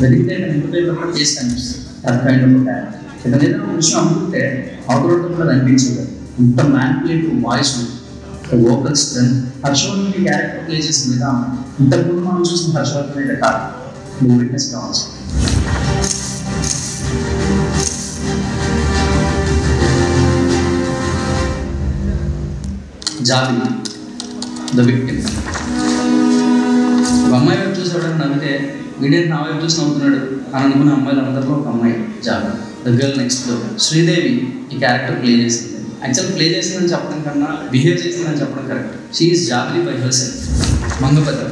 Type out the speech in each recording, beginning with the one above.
వెతికితే ఇంటి పేపర్ కూడా చేసి కనిపిస్తుంది. అది కైండ్ ఆఫ్ క్యారెక్టర్. ఇతను ఏదైనా ఒక విషయం అనుకుంటే అవుట్రోడ్ కూడా అనిపించదు. ఇంత manipulative voice, vocal strength. Harshavardhan character play చేసిన విధానం ఇంతకుముందు మనం చూసిన హర్షవర్ధన్ అయితే కాదు. నువ్వు విట్నెస్ కావచ్చు. జాబిలి ద విక్టిమ్. ఒక అమ్మాయి వైపు చూసి ఎవరైనా నవ్వితే వీడేంటి నా వైపు చూసి నవ్వుతున్నాడు అని అనుకున్న అమ్మాయిలు అందరిలో ఒక అమ్మాయి జాబిలి, the girl next door. Sridevi ఈ క్యారెక్టర్ ప్లే చేసింది. యాక్చువల్ ప్లే చేసిందని చెప్పడం కన్నా బిహేవ్ చేసిందని చెప్పడం correct. She is Jabili by her self. Mangapathi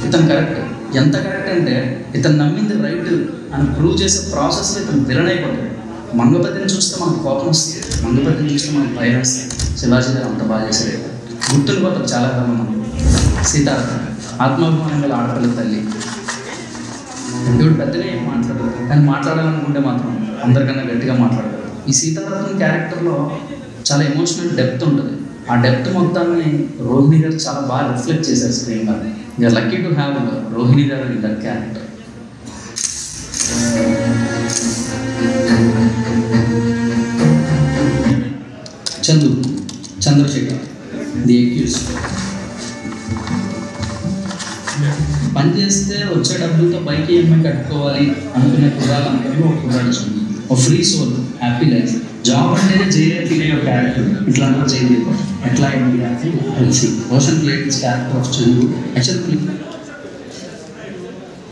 ఇతను కరెక్ట్. ఎంత కరెక్ట్ అంటే ఇతను నమ్మింది రైట్ అని ప్రూవ్ చేసే ప్రాసెస్లో ఇతను విలన్ అయిపోతాడు. మంగపతిని చూస్తే మనకు కోపం వస్తుంది, మంగపతిని చూస్తే మనకు భయం వస్తుంది. శివాజీ గారు అంత బాగా చేశారు. గుర్తుండిపోతారు చాలా కాలం మనం. సీతారామ ఆత్మాభిమానం గల ఆడపిల్ల తల్లి. దేవుడు పెద్దగా ఏం మాట్లాడదు, కానీ మాట్లాడాలనుకుంటే మాత్రం అందరికన్నా గట్టిగా మాట్లాడతారు. ఈ సీతారామన్ క్యారెక్టర్లో చాలా ఎమోషనల్ డెప్త్ ఉంటుంది. ఆ డెప్త్ మొత్తాన్ని రోహిణి గారు చాలా బాగా రిఫ్లెక్ట్ చేశారు స్క్రీన్ మీద. You're lucky to have Rohini గారు in that character. Chandrasekhar the accuse. పని చేస్తే వచ్చే డబ్బులతో బైక్ ఈఎంఐ కట్టుకోవాలి అనుకునే కుర్రాలందరిలో ఒక కుర్రాడు ఉంది. ఒక free soul, happy life. Job అంటేనే జైలు ఫీల్ అయ్యే క్యారెక్టర్. ఇట్లా జైలు ఎట్లా అయింది Roshan played character of Chandu actual.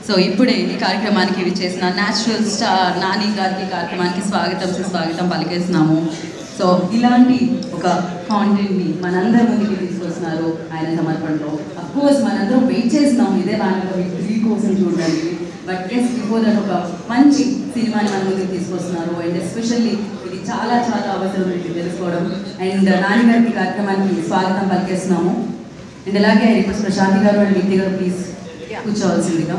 So ఇప్పుడే ఈ కార్యక్రమానికి విచ్చేసిన న్యాచురల్ స్టార్ నాని గారికి కార్యక్రమానికి స్వాగతం పలికేస్తున్నాము. సో ఇలాంటి ఒక కాంటెంట్ని మనందరి ముందుకి తీసుకొస్తున్నారు ఆయన సమర్పణలో. అఫ్కోర్స్ మనందరం వెయిట్ చేస్తున్నాము ఇదే దాంట్లో విక్టరీ కోసం చూడడానికి. బట్ ఎస్ బిఫోర్ దట్ ఒక మంచి సినిమాని మన ముందుకు తీసుకొస్తున్నారు. అండ్ ఎస్పెషల్లీ ఇది చాలా చాలా అవసరం మీకు తెలుసుకోవడం. అండ్ నాని గారికి కార్యక్రమానికి స్వాగతం పలికేస్తున్నాము. అండ్ అలాగే రిక్వెస్ట్ ప్రశాంతి గారు అండ్ విక్టి గారు ప్లీజ్ కూర్చోవాల్సిందిగా.